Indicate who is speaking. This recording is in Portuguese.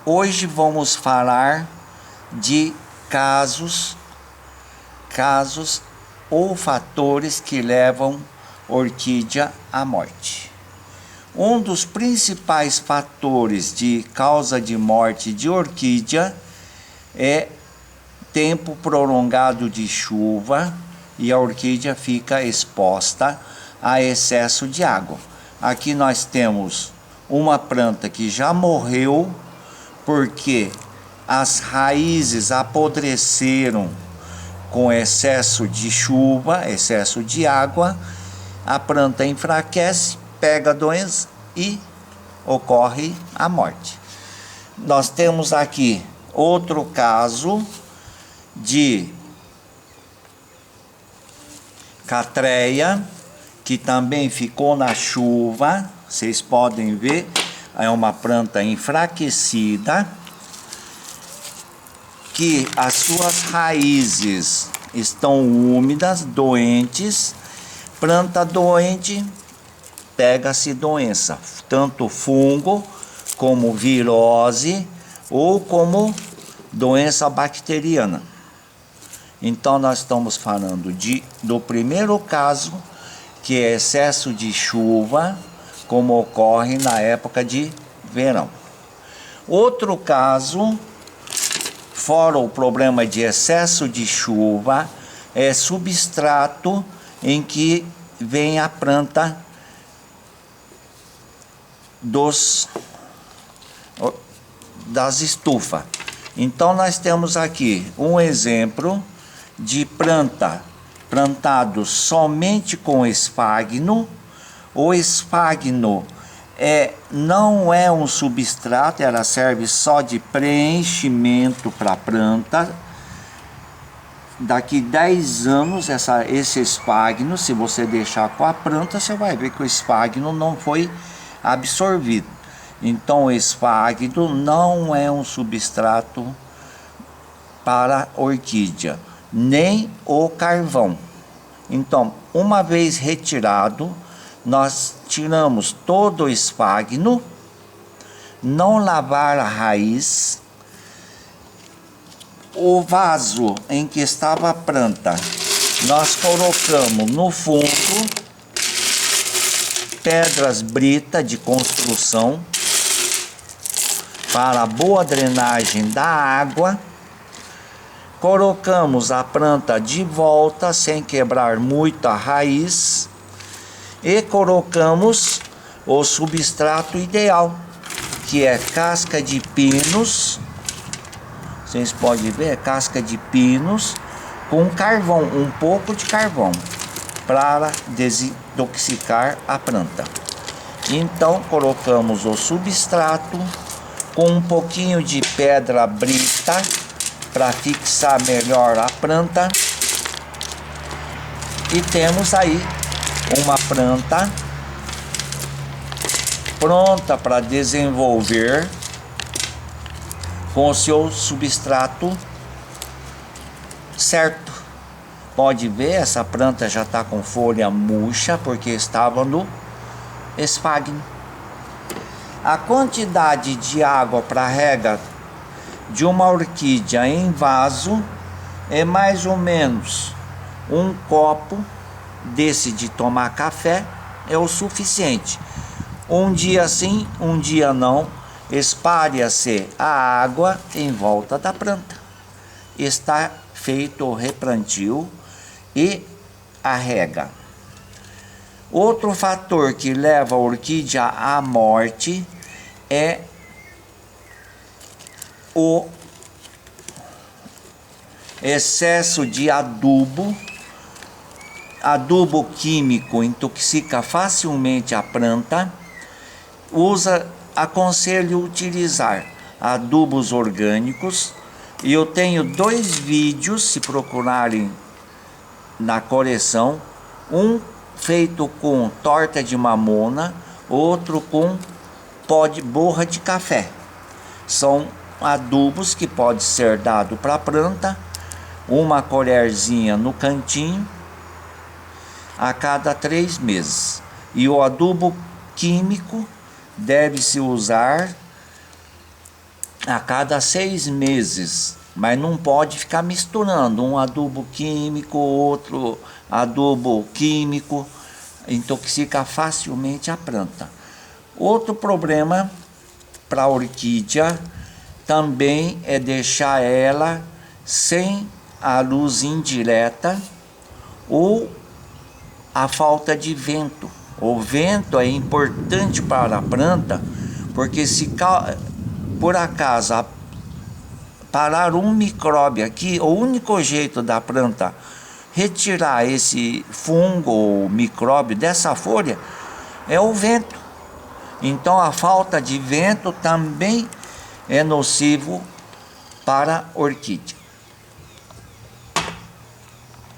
Speaker 1: Hoje vamos falar de casos ou fatores que levam orquídea à morte. Um dos principais fatores de causa de morte de orquídea é tempo prolongado de chuva e a orquídea fica exposta a excesso de água. Aqui nós temos uma planta que já morreu porque as raízes apodreceram com excesso de chuva, excesso de água, a planta enfraquece, pega a doença e ocorre a morte. Nós temos aqui outro caso de catreia, que também ficou na chuva. Vocês podem ver, é uma planta enfraquecida, que as suas raízes estão úmidas, doentes. Planta doente, pega-se doença, tanto fungo como virose ou como doença bacteriana. Então nós estamos falando do primeiro caso, que é excesso de chuva, como ocorre na época de verão. Outro caso, fora o problema de excesso de chuva, é substrato em que vem a planta das estufas. Então nós temos aqui um exemplo de plantado somente com esfagno. O esfagno não é um substrato, ela serve só de preenchimento para a planta. Daqui 10 anos, esse esfagno, se você deixar com a planta, você vai ver que o esfagno não foi absorvido. Então o esfagno não é um substrato para orquídea, nem o carvão. Então, uma vez retirado, nós tiramos todo o esfagno, não lavar a raiz. O vaso em que estava a planta, nós colocamos no fundo pedras brita de construção para boa drenagem da água. Colocamos a planta de volta sem quebrar muito a raiz e colocamos o substrato ideal, que é casca de pinos. Vocês podem ver, casca de pinos com carvão, um pouco de carvão, para desintoxicar a planta. Então colocamos o substrato com um pouquinho de pedra brita para fixar melhor a planta. E temos aí uma planta pronta para desenvolver com o seu substrato certo. Pode ver, essa planta já está com folha murcha porque estava no esfagno. A quantidade de água para rega de uma orquídea em vaso é mais ou menos um copo desse de tomar café, é o suficiente. Um dia sim, um dia não, espalha-se a água em volta da planta. Está feito o replantio e a rega. Outro fator que leva a orquídea à morte é o excesso de adubo. Adubo químico intoxica facilmente a planta. Aconselho utilizar adubos orgânicos. E eu tenho 2 vídeos, se procurarem na coleção, um feito com torta de mamona, outro com pó de borra de café. São adubos que pode ser dado para a planta, uma colherzinha no cantinho, a cada 3 meses. E o adubo químico deve-se usar a cada 6 meses, mas não pode ficar misturando um adubo químico, outro adubo químico, intoxica facilmente a planta. Outro problema para a orquídea também é deixar ela sem a luz indireta ou a falta de vento. O vento é importante para a planta, porque se por acaso parar um micróbio aqui, o único jeito da planta retirar esse fungo ou micróbio dessa folha é o vento. Então a falta de vento também é nocivo para a orquídea.